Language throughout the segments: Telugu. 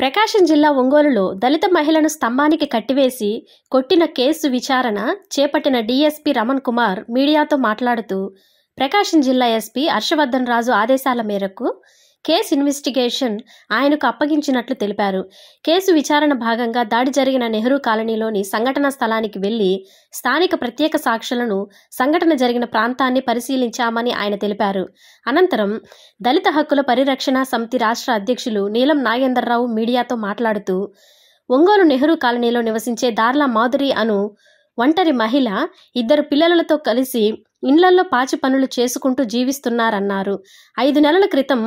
ప్రకాశం జిల్లా ఒంగోలులో దళిత మహిళను స్తంభానికి కట్టివేసి కొట్టిన కేసు విచారణ చేపట్టిన డీఎస్పీ రమణ్ కుమార్ మీడియాతో మాట్లాడుతూ ప్రకాశం జిల్లా ఎస్పీ హర్షవర్ధన్ రాజు ఆదేశాల మేరకు కేసు ఇన్వెస్టిగేషన్ ఆయనకు అప్పగించినట్లు తెలిపారు. కేసు విచారణ భాగంగా దాడి జరిగిన నెహ్రూ కాలనీలోని సంఘటనా స్థలానికి వెళ్లి స్థానిక ప్రత్యేక సాక్షులను సంఘటన జరిగిన ప్రాంతాన్ని పరిశీలించామని ఆయన తెలిపారు. అనంతరం దళిత హక్కుల పరిరక్షణ సమితి రాష్ట్ర అధ్యక్షులు నీలం నాగేంద్రరావు మీడియాతో మాట్లాడుతూ ఒంగోలు నెహ్రూ కాలనీలో నివసించే దార్లా మాధురి అను ఒంటరి మహిళ 2 పిల్లలతో కలిసి ఇండ్లల్లో పాచి పనులు చేసుకుంటూ జీవిస్తున్నారన్నారు. 5 నెలల క్రితం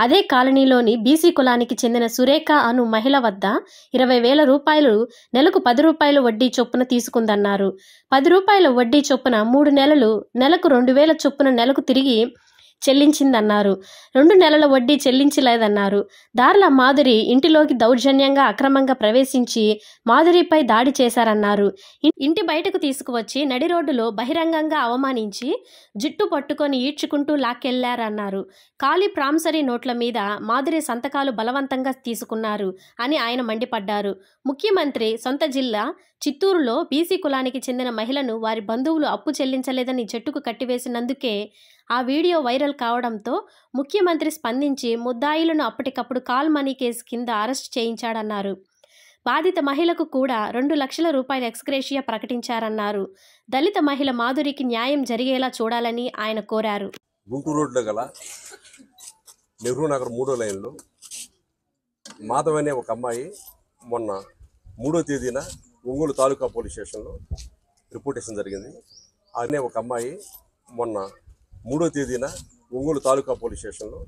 అదే కాలనీలోని బీసీ కులానికి చెందిన సురేఖ అను మహిళ వద్ద 20,000 రూపాయలు నెలకు 10 రూపాయల వడ్డీ చొప్పున తీసుకుందన్నారు. 10 రూపాయల వడ్డీ చొప్పున 3 నెలలు నెలకు 2,000 చొప్పున నెలకు తిరిగి చెల్లించిందన్నారు. 2 నెలల వడ్డీ చెల్లించలేదన్నారు. దార్లా మాధురి ఇంటిలోకి దౌర్జన్యంగా అక్రమంగా ప్రవేశించి మాధురిపై దాడి చేశారన్నారు. ఇంటి బయటకు తీసుకువచ్చి నడి రోడ్డులో బహిరంగంగా అవమానించి జుట్టు పట్టుకొని ఈడ్చుకుంటూ లాక్కెళ్లారన్నారు. ఖాళీ ప్రామిసరీ నోట్ల మీద మాధురి సంతకాలు బలవంతంగా తీసుకున్నారు అని ఆయన మండిపడ్డారు. ముఖ్యమంత్రి సొంత జిల్లా చిత్తూరులో బీసీ కులానికి చెందిన మహిళను వారి బంధువులు అప్పు చెల్లించలేదని చెట్టుకు కట్టివేసినందుకే ఆ వీడియో వైరల్ కావడంతో ముఖ్యమంత్రి స్పందించి ముద్దాయిలను అప్పటికప్పుడు కాల్ మనీ కేసు కింద అరెస్ట్ చేయించాడన్నారు. బాధిత మహిళకు కూడా 2 లక్షల రూపాయల ఎక్స్గ్రేషియా ప్రకటించారన్నారు. దళిత మహిళ మాధురికి న్యాయం జరిగేలా చూడాలని ఆయన కోరారు. గుంటూరు రోడ్లో గల నెహ్రూ నగర్ 3వ లైన్లో మాధవ్ అనే ఒక అమ్మాయి మొన్న 3వ తేదీన ఒంగోలు తాలూకా పోలీస్ స్టేషన్లో రిపోర్టేషన్ జరిగింది. అనే ఒక అమ్మాయి మొన్న 3వ తేదీన ఒంగోలు తాలూకా పోలీస్ స్టేషన్లో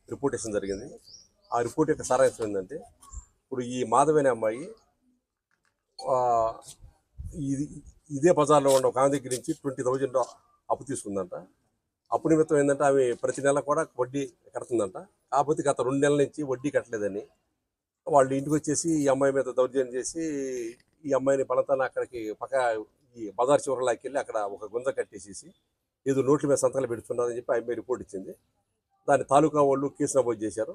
రిపోర్టేషన్ జరిగింది. ఆ రిపోర్ట్ యొక్క సారాంశం ఏంటంటే, ఇప్పుడు ఈ మాధవ్ అనే అమ్మాయి ఇదే బజార్లో ఉన్న ఒక ఆమె దగ్గర నుంచి 20,000 అప్పు తీసుకుందంట. అప్పు నిమిత్తం ఏంటంటే ఆమె ప్రతి నెల కూడా వడ్డీ కడుతుందంట. కాకపోతే గత 2 నెలల నుంచి వడ్డీ కట్టలేదని వాళ్ళు ఇంటికి వచ్చేసి ఈ అమ్మాయి మీద దౌర్జన్యం చేసి ఈ అమ్మాయిని బలతాన అక్కడికి ఈ బజార్ చివరలాకి వెళ్ళి అక్కడ ఒక గుంజ కట్టేసేసి ఏదో నోట్ల మీద సంతకాలు పెడుతున్నారని చెప్పి ఆమె రిపోర్ట్ ఇచ్చింది. దాన్ని తాలూకా వాళ్ళు కేసు నమోదు చేశారు.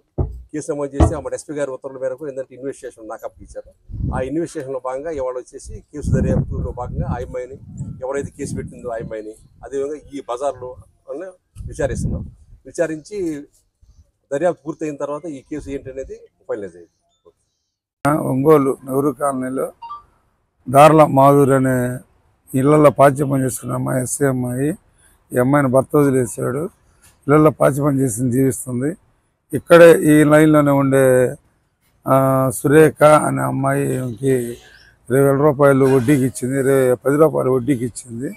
కేసు నమోదు చేసి ఆమె ఎస్పీ గారి ఉత్తర్వుల మేరకు ఏంటంటే ఇన్వెస్టిగేషన్ నాకు అప్పగించారు. ఆ ఇన్వెస్టిగేషన్లో భాగంగా ఇవాళ వచ్చేసి కేసు దర్యాప్తులో భాగంగా ఆ అమ్మాయిని ఎవరైతే కేసు పెట్టిందో ఆ అమ్మాయిని అదేవిధంగా ఈ బజార్లో విచారిస్తున్నాం. విచారించి దర్యాప్తు పూర్తయిన తర్వాత ఈ కేసు ఏంటనేది ఫైనలైజ్ అయ్యింది. ఒంగోలు నెహ్రూ కాలనీలో దార్లా మాధురి అనే ఇళ్లలో పాచి పని చేసుకున్న అమ్మాయి ఎస్సీ అమ్మాయి. ఈ అమ్మాయిని భర్త వదిలేశాడు. ఇళ్లలో పాచి పని చేసి జీవిస్తుంది. ఇక్కడే ఈ లైన్లోనే ఉండే సురేఖ అనే అమ్మాయికి 20,000 రూపాయలు వడ్డీకి ఇచ్చింది. 10 రూపాయలు వడ్డీకి ఇచ్చింది.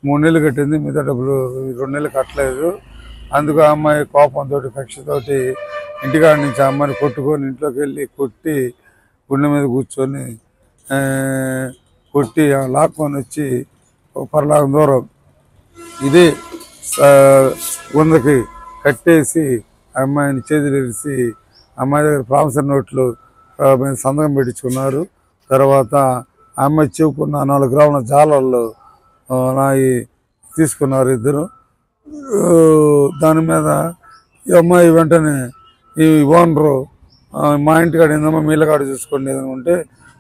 3 నెలలు కట్టింది. మిగతా డబ్బులు 2 నెలలు కట్టలేదు. అందుకు ఆ అమ్మాయి కోపంతో కక్షతోటి ఇంటికాడ నుంచి ఆ అమ్మాయిని కొట్టుకొని ఇంట్లోకి వెళ్ళి కొట్టి గుండె మీద కూర్చొని కొట్టి లాక్కొని వచ్చి పరలాగం దూరం ఇది గుందకి కట్టేసి అమ్మాయిని చేతులేసి అమ్మాయి దగ్గర ప్రామిసరీ నోట్లు సంతకం పెట్టించుకున్నారు. తర్వాత ఆ అమ్మాయి చెప్పుకున్న 4 గ్రాముల జాలర్లు నాయి తీసుకున్నారు ఇద్దరు. దాని మీద ఈ అమ్మాయి వెంటనే ఈ ఓనరు మా ఇంటికాడ ఏందమ్మా మీ ఇళ్ళకాడ చూసుకోండి ఏదనుకుంటే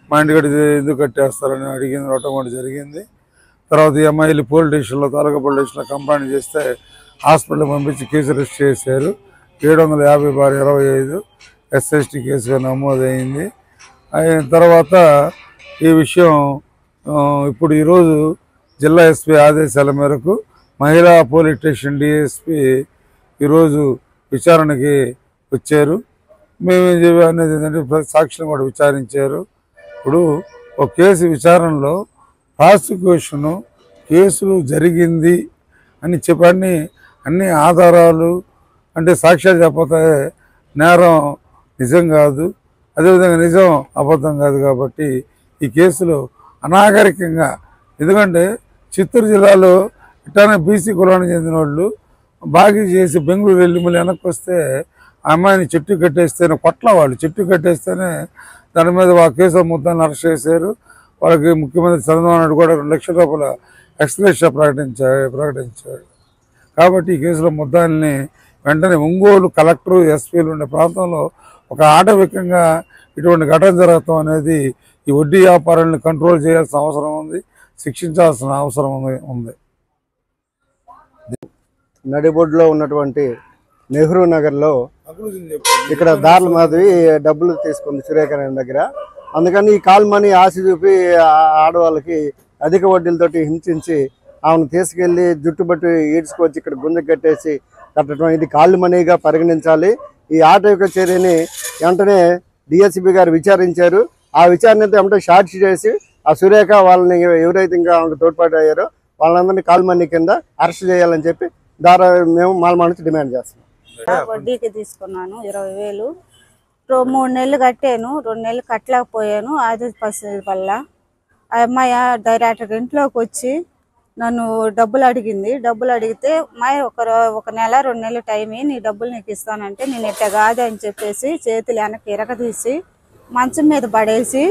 మా ఇంటికాడ ఎందుకు కట్టేస్తారని అడగడం కూడా జరిగింది. తర్వాత ఈ అమ్మాయి వెళ్ళి పోలీస్ స్టేషన్లో తాలూకా పోలీస్ స్టేషన్లో కంప్లైంట్ చేస్తే హాస్పిటల్కి పంపించి కేసు రిజిస్టర్ చేశారు. 750/25 SST కేసుగా నమోదైంది. అయిన తర్వాత ఈ విషయం ఇప్పుడు ఈరోజు జిల్లా ఎస్పీ ఆదేశాల మేరకు మహిళా పోలీస్ స్టేషన్ డిఎస్పీ ఈరోజు విచారణకి వచ్చారు. మేము అనేది ఏంటంటే సాక్షులను కూడా విచారించారు. ఇప్పుడు ఒక కేసు విచారణలో ప్రాసిక్యూషను కేసులు జరిగింది అని చెప్పని అన్ని ఆధారాలు అంటే సాక్ష్యాలు చెప్పతే నేరం నిజం కాదు, అదేవిధంగా నిజం అబద్ధం కాదు. కాబట్టి ఈ కేసులో అనాగరికంగా, ఎందుకంటే చిత్తూరు జిల్లాలో ఇట్లానే బీసీ కులానికి చెందిన వాళ్ళు బాగా చేసి బెంగళూరు వెళ్ళి మళ్ళీ వెనక్కి వస్తే ఆ అమ్మాయిని చెట్టు కట్టేస్తేనే కొట్ల వాళ్ళు చెట్టు కట్టేస్తేనే దాని మీద ఆ కేసు మొత్తాన్ని అరెస్ట్ చేశారు. వాళ్ళకి ముఖ్యమంత్రి చంద్రబాబు నాయుడు కూడా 2 లక్షల రూపాయల ఎక్స్గ్రేషియా ప్రకటించాడు. కాబట్టి ఈ కేసులో ముద్దాయిల్ని వెంటనే ఒంగోలు కలెక్టరు ఎస్పీలు ఉండే ప్రాంతంలో ఒక ఆటవికంగా ఇటువంటి ఘటన జరగటం అనేది ఈ వడ్డీ వ్యాపారాలను కంట్రోల్ చేయాల్సిన అవసరం ఉంది, శిక్షించాల్సిన అవసరం ఉంది. నడిబొడ్డులో ఉన్నటువంటి నెహ్రూ నగర్లో ఇక్కడ దారుల మాధవి డబ్బులు తీసుకుంది సురేఖ దగ్గర. అందుకని ఈ కాల్ మనీ ఆశ చూపి ఆడవాళ్ళకి అధిక వడ్డీలతోటి హింసించి ఆమెను తీసుకెళ్లి జుట్టుబట్టి ఈడ్చుకొచ్చి ఇక్కడ గుంజ కట్టేసి కట్టడం ఇది కాళ్ళు మనీగా పరిగణించాలి. ఈ ఆటవిక చర్యని వెంటనే డిఎస్పీ గారు విచారించారు. ఆ విచారణతో ఏమంటే షార్ట్ చేసి ఆ సురేఖ వాళ్ళని ఎవరైతే ఇంకా ఆమెకు తోడ్పాటు అయ్యారో వాళ్ళందరినీ కాల్ మనీ కింద అరెస్ట్ చేయాలని చెప్పి మేము మాల్మా నుంచి డిమాండ్ చేస్తున్నాం. వడ్డీకి తీసుకున్నాను 20,000. 3 నెలలు కట్టాను, 2 నెలలు కట్టలేకపోయాను. అది పరిస్థితి వల్ల ఆ అమ్మాయి డైరెక్ట్గా ఇంట్లోకి వచ్చి నన్ను డబ్బులు అడిగింది. డబ్బులు అడిగితే అమ్మాయి ఒక నెల 2 నెలలు టైం నీ డబ్బులు నీకు ఇస్తానంటే నేను ఎట్ట కాదు అని చెప్పేసి చేతులు వెనక్కి ఇరగదీసి మంచం మీద పడేసి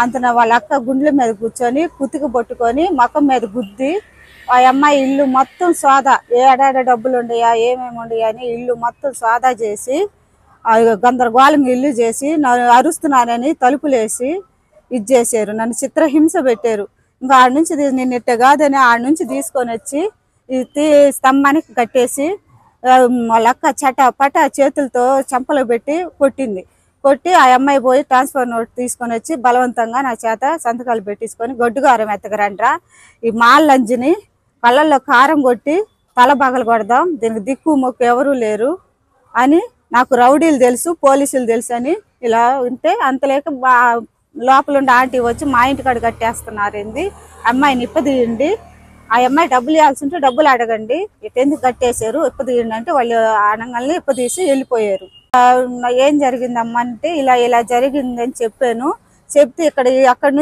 అంతన వాళ్ళ అక్క గుండెల మీద కూర్చొని కుతికి పట్టుకొని మొఖం మీద గుద్ది ఆ అమ్మాయి ఇల్లు మొత్తం సోదా ఏడాడ డబ్బులు ఉండయా ఏమేమి ఉండయా అని ఇల్లు మొత్తం సోదా చేసి గందరగోళంగా ఇల్లు చేసి నన్ను అరుస్తున్నానని తలుపులేసి ఇది చేశారు. నన్ను చిత్రహింస పెట్టారు. ఇంకా ఆడ నుంచి నేను ఇట్ట కాదని ఆడ నుంచి తీసుకొని వచ్చి స్తంభానికి కట్టేసి వాళ్ళ అక్క చటపట చేతులతో చెంపలు పెట్టి కొట్టింది. కొట్టి ఆ అమ్మాయి పోయి ట్రాన్స్ఫర్ నోట్ తీసుకొని వచ్చి బలవంతంగా నా చేత సంతకాలు పెట్టించుకొని గొడ్డుగారం ఎత్తగరంట్రా ఈ మాల్లంజిని కళ్ళల్లో కారం కొట్టి తల బగలు కొడదాం, దీనికి దిక్కు మొక్కు ఎవరూ లేరు అని నాకు రౌడీలు తెలుసు, పోలీసులు తెలుసు అని ఇలా ఉంటే అంతలేక లోపల ఉండి ఆంటీ వచ్చి మా ఇంటికాడ కట్టేస్తున్నారు. ఏంది అమ్మాయిని ఇప్పదీయండి, ఆ అమ్మాయి డబ్బులు ఇవ్వాల్సి ఉంటే డబ్బులు అడగండి, ఇటెందుకు కట్టేశారు ఇప్పదీయండి అంటే వాళ్ళు అనగానే ఇప్పదీసి వెళ్ళిపోయారు. ఏం జరిగిందమ్మా అంటే ఇలా జరిగిందని చెప్పాను. చెప్తే అక్కడి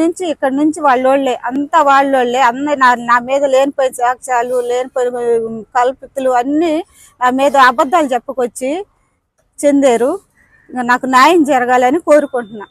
నుంచి వాళ్ళోళ్ళే అంతా వాళ్ళోళ్ళే అందరు నా మీద లేనిపోయిన సాక్ష్యాలు లేనిపోయిన కల్పితులు అన్నీ నా మీద అబద్ధాలు చెప్పుకొచ్చి చెందారు. నాకు న్యాయం జరగాలని కోరుకుంటున్నా.